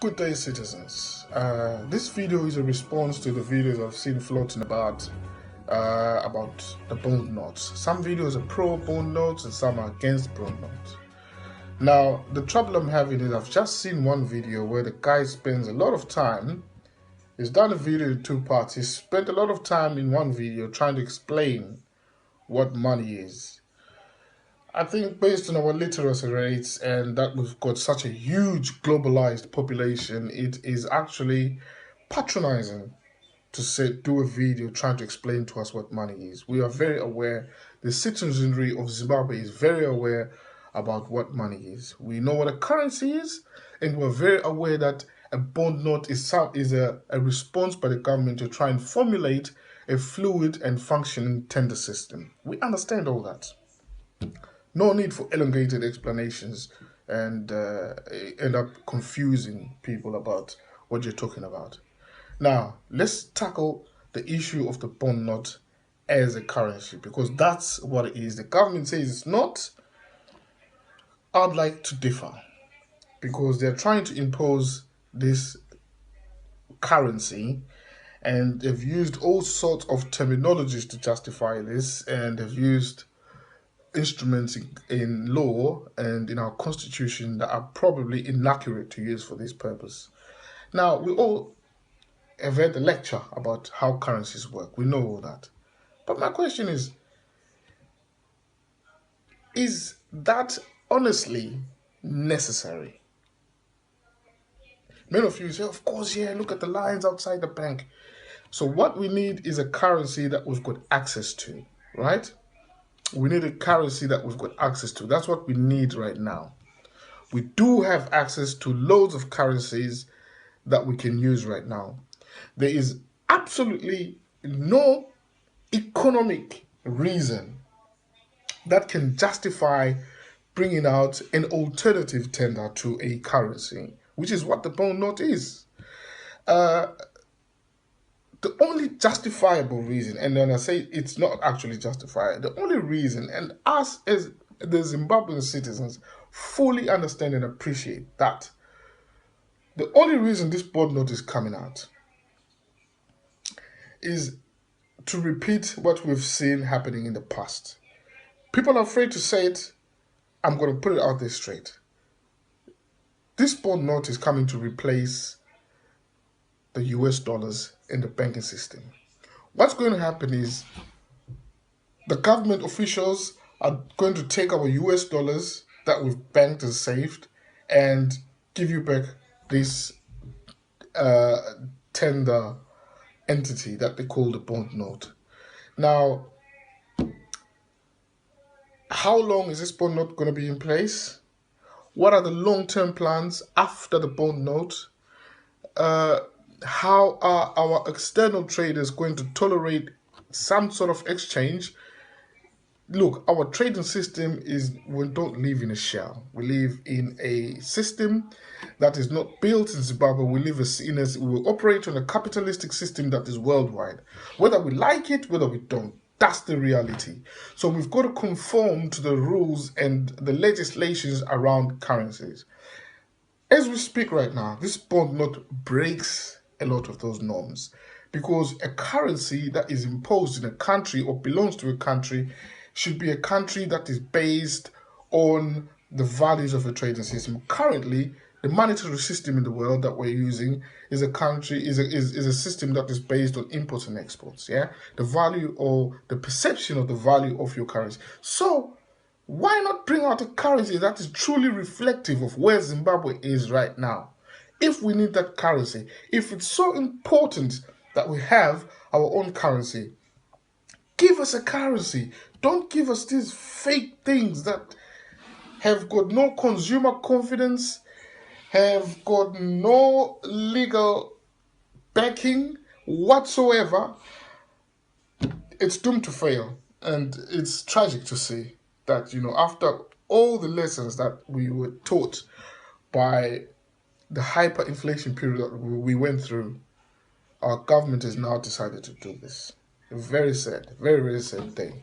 Good day, citizens. This video is a response to the videos I've seen floating about the bond notes. Some videos are pro bond notes and some are against bond notes. Now, the trouble I'm having is I've just seen one video where the guy spends a lot of time. He's done a video in two parts. He's spent a lot of time in one video trying to explain what money is. I think based on our literacy rates and that we've got such a huge globalized population, it is actually patronizing to do a video trying to explain to us what money is. We are very aware, the citizenry of Zimbabwe is very aware about what money is. We know what a currency is, and we're very aware that a bond note is a response by the government to try and formulate a fluid and functioning tender system. We understand all that. No need for elongated explanations and end up confusing people about what you're talking about. Now, let's tackle the issue of the bond note as a currency, because that's what it is. The government says it's not. I'd like to differ, because they're trying to impose this currency and they've used all sorts of terminologies to justify this, and they've used instruments in law and in our constitution that are probably inaccurate to use for this purpose. Now, we all have read the lecture about how currencies work. We know all that. But my question is that honestly necessary? Many of you say, of course, yeah, look at the lines outside the bank. So what we need is a currency that we've got access to, right? We need a currency that we've got access to. That's what we need right now. We do have access to loads of currencies that we can use right now. There is absolutely no economic reason that can justify bringing out an alternative tender to a currency, which is what the bond note is. The only justifiable reason, and then I say it's not actually justified, the only reason, and us as the Zimbabwean citizens fully understand and appreciate that, the only reason this bond note is coming out is to repeat what we've seen happening in the past. People are afraid to say it. I'm going to put it out there straight. This bond note is coming to replace the US dollars in the banking system. What's going to happen is the government officials are going to take our US dollars that we've banked and saved and give you back this tender entity that they call the bond note. Now, how long is this bond note going to be in place? What are the long-term plans after the bond note? How are our external traders going to tolerate some sort of exchange? Look, our trading system we don't live in a shell. We live in a system that is not built in Zimbabwe. We operate on a capitalistic system that is worldwide. Whether we like it, whether we don't, that's the reality. So we've got to conform to the rules and the legislations around currencies. As we speak right now, this bond note breaks a lot of those norms, because a currency that is imposed in a country or belongs to a country should be a country that is based on the values of a trading system. Currently, the monetary system in the world that we're using is a system that is based on imports and exports. Yeah, the value or the perception of the value of your currency. So why not bring out a currency that is truly reflective of where Zimbabwe is right now? If we need that currency, if it's so important that we have our own currency, give us a currency. Don't give us these fake things that have got no consumer confidence, have got no legal backing whatsoever. It's doomed to fail. And it's tragic to see that, after all the lessons that we were taught by the hyperinflation period that we went through, our government has now decided to do this. A very sad, very, very sad thing.